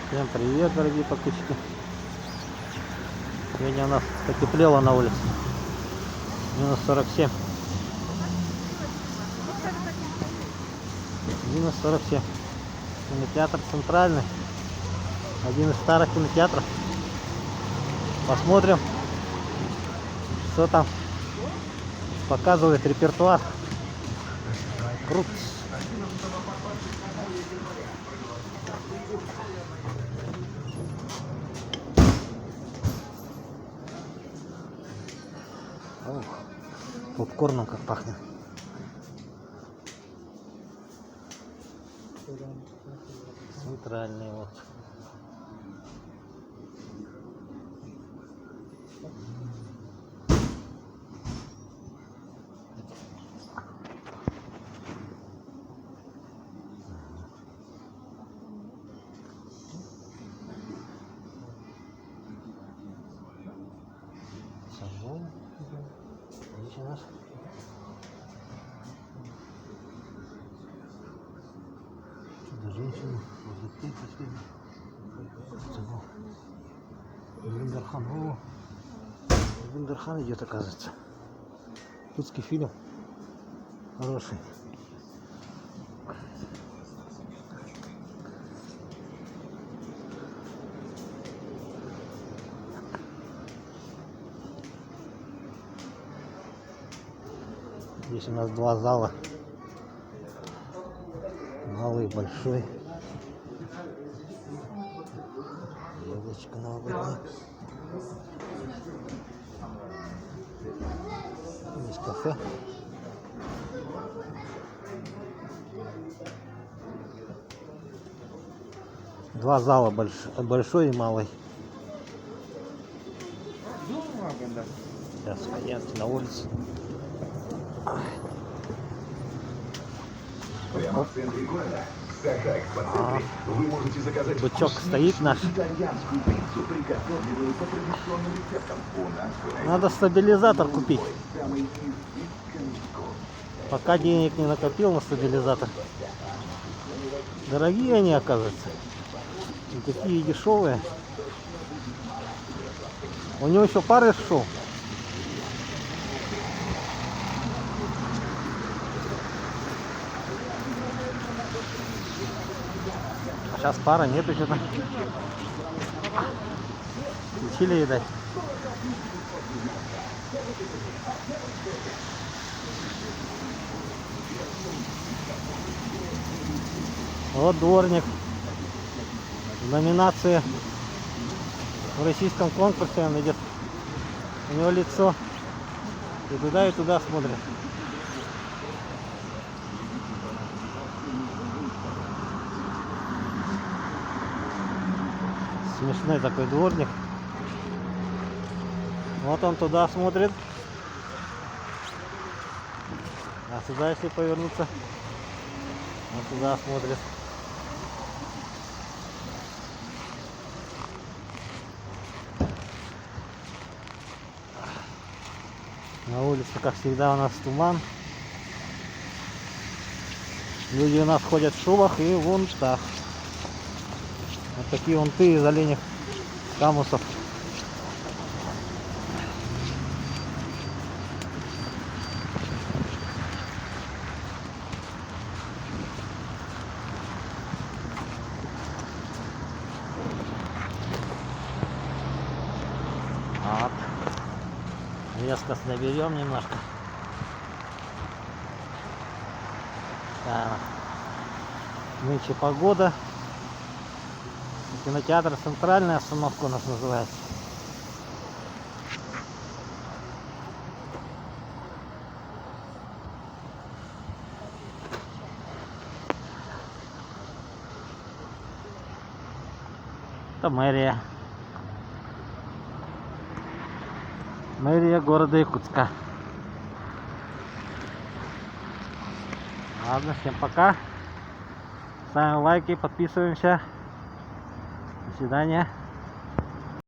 Всем привет, дорогие подписчики. Сегодня у нас потеплело на улице. Минус 47. Минус 47. Кинотеатр Центральный. Один из старых кинотеатров. Посмотрим, что там показывает репертуар. Круто. Ох, попкорном как пахнет. Центральный вот. Здесь у нас чудо-женщина. Виндерхан. О, Виндерхан идет, оказывается. Русский фильм. Хороший. Здесь у нас два зала. Малый, большой. Яблочко новогоднее. Здесь кафе. Два зала, большой и малый. Сейчас пойдемте на улицу. Прямо в центре города. Сахак, посмотри, вы можете заказать бычок стоит наш. итальянскую пиццу, приготовленную по традиционным рецептам. У нас Надо стабилизатор купить. самый изысканный вкус. Пока денег не накопил на стабилизатор. Дорогие они, оказывается. И такие дешевые. У него еще пары шел. Сейчас пара нету что-то. Включили, видать. Вот дворник. В номинации в российском конкурсе он идет. У него лицо. И туда смотрит. Смешной такой дворник. Вот он туда смотрит. А сюда, если повернуться, он туда смотрит. На улице, как всегда, у нас туман. Люди у нас ходят в шубах и в унтах. Вот такие унты из оленях камусов. Вот. Резко наберем немножко. Да. Нынче погода. Кинотеатр Центральная остановка у нас называется. Это мэрия. Мэрия города Якутска. Ладно, всем пока. Ставим лайки, подписываемся. До свидания.